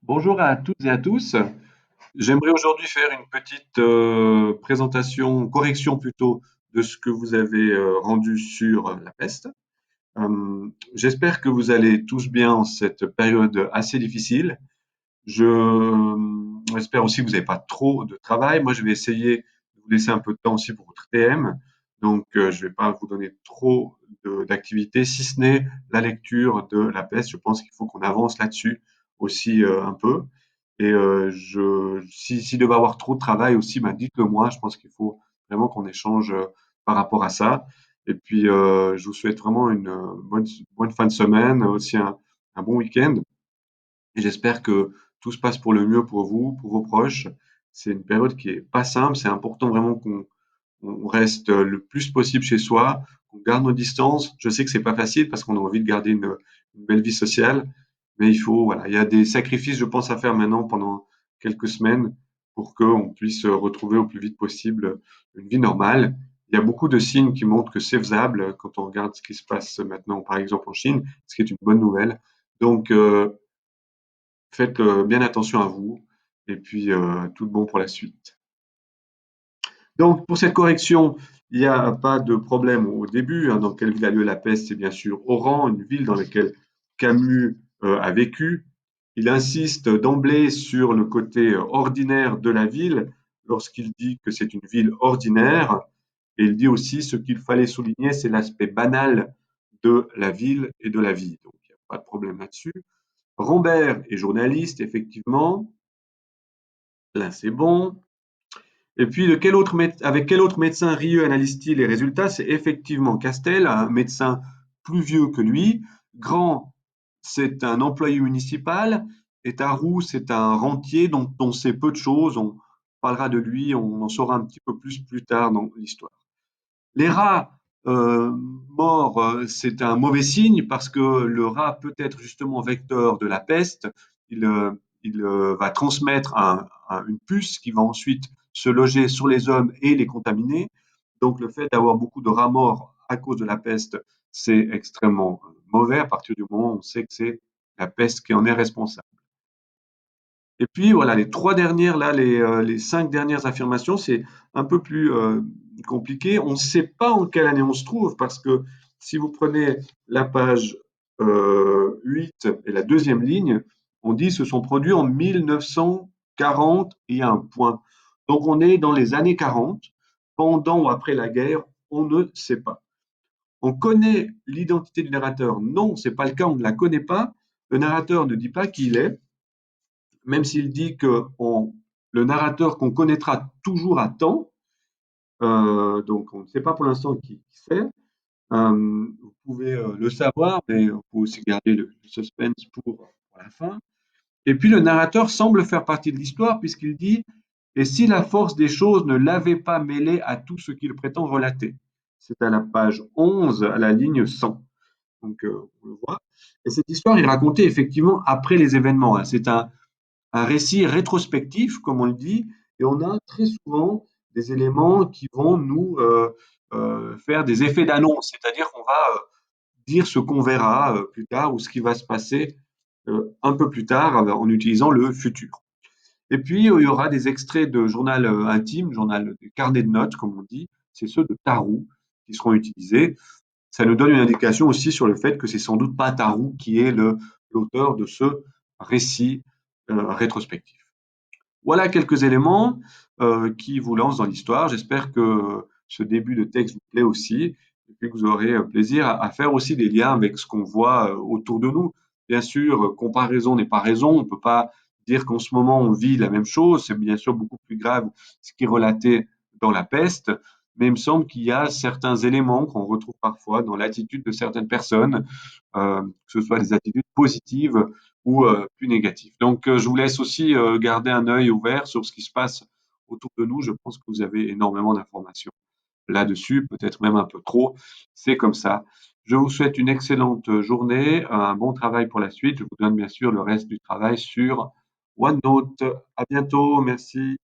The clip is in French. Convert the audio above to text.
Bonjour à toutes et à tous. J'aimerais aujourd'hui faire une petite présentation, correction plutôt, de ce que vous avez rendu sur la peste. J'espère que vous allez tous bien en cette période assez difficile. J'espère aussi que vous n'avez pas trop de travail. Moi, je vais essayer de vous laisser un peu de temps aussi pour votre TM. Donc, je ne vais pas vous donner trop d'activités, si ce n'est la lecture de la peste. Je pense qu'il faut qu'on avance là-dessus aussi un peu. Et s'il devait y avoir trop de travail aussi, ben, dites-le moi. Je pense qu'il faut vraiment qu'on échange par rapport à ça. Et puis, je vous souhaite vraiment une bonne fin de semaine, aussi un bon week-end. Et j'espère que tout se passe pour le mieux pour vous, pour vos proches. C'est une période qui est pas simple. C'est important vraiment qu'on reste le plus possible chez soi, qu'on garde nos distances. Je sais que c'est pas facile parce qu'on a envie de garder une belle vie sociale, mais il faut, voilà, il y a des sacrifices, je pense, à faire maintenant pendant quelques semaines pour qu'on puisse retrouver au plus vite possible une vie normale. Il y a beaucoup de signes qui montrent que c'est faisable quand on regarde ce qui se passe maintenant, par exemple en Chine, ce qui est une bonne nouvelle. Donc, faites bien attention à vous et puis tout de bon pour la suite. Donc, pour cette correction, il n'y a pas de problème au début, hein. Dans quelle ville a lieu la peste? C'est bien sûr Oran, une ville dans laquelle Camus a vécu. Il insiste d'emblée sur le côté ordinaire de la ville lorsqu'il dit que c'est une ville ordinaire. Et il dit aussi ce qu'il fallait souligner, c'est l'aspect banal de la ville et de la vie. Donc, il n'y a pas de problème là-dessus. Rambert est journaliste, effectivement. Là, c'est bon. Et puis, avec quel autre médecin Rieu analyse-t-il les résultats? C'est effectivement Castel, un médecin plus vieux que lui. Grand, c'est un employé municipal. Et Tarou, c'est un rentier dont on sait peu de choses. On parlera de lui, on en saura un petit peu plus tard dans l'histoire. Les rats morts, c'est un mauvais signe parce que le rat peut être justement vecteur de la peste. Il va transmettre une puce qui va ensuite se loger sur les hommes et les contaminer. Donc le fait d'avoir beaucoup de rats morts à cause de la peste, c'est extrêmement mauvais à partir du moment où on sait que c'est la peste qui en est responsable. Et puis voilà, les trois dernières, là, les cinq dernières affirmations, c'est un peu plus compliqué. On ne sait pas en quelle année on se trouve parce que si vous prenez la page 8 et la deuxième ligne, on dit se sont produits en 1940 et un point. Donc on est dans les années 40, pendant ou après la guerre, on ne sait pas. On connaît l'identité du narrateur? Non, ce n'est pas le cas, on ne la connaît pas. Le narrateur ne dit pas qui il est, même s'il dit que le narrateur qu'on connaîtra toujours à temps, donc on ne sait pas pour l'instant qui c'est. Vous pouvez le savoir, mais vous pouvez aussi garder le suspense pour la fin. Et puis le narrateur semble faire partie de l'histoire puisqu'il dit et si la force des choses ne l'avait pas mêlé à tout ce qu'il prétend relater. C'est à la page 11, à la ligne 100. Donc on le voit. Et cette histoire est racontée effectivement après les événements, hein. C'est un récit rétrospectif, comme on le dit, et on a très souvent des éléments qui vont nous faire des effets d'annonce, c'est-à-dire qu'on va dire ce qu'on verra plus tard ou ce qui va se passer un peu plus tard en utilisant le futur. Et puis, il y aura des extraits de journal intime, journal de carnet de notes, comme on dit, c'est ceux de Tarou qui seront utilisés. Ça nous donne une indication aussi sur le fait que c'est sans doute pas Tarou qui est l'auteur de ce récit rétrospectif. Voilà quelques éléments qui vous lancent dans l'histoire. J'espère que ce début de texte vous plaît aussi et puis que vous aurez plaisir à faire aussi des liens avec ce qu'on voit autour de nous. Bien sûr, comparaison n'est pas raison. On ne peut pas dire qu'en ce moment on vit la même chose. C'est bien sûr beaucoup plus grave ce qui est relaté dans la peste. Mais il me semble qu'il y a certains éléments qu'on retrouve parfois dans l'attitude de certaines personnes, que ce soit des attitudes positives ou plus négatives. Donc, je vous laisse aussi garder un œil ouvert sur ce qui se passe autour de nous. Je pense que vous avez énormément d'informations là-dessus, peut-être même un peu trop. C'est comme ça. Je vous souhaite une excellente journée, un bon travail pour la suite. Je vous donne bien sûr le reste du travail sur OneNote. À bientôt. Merci.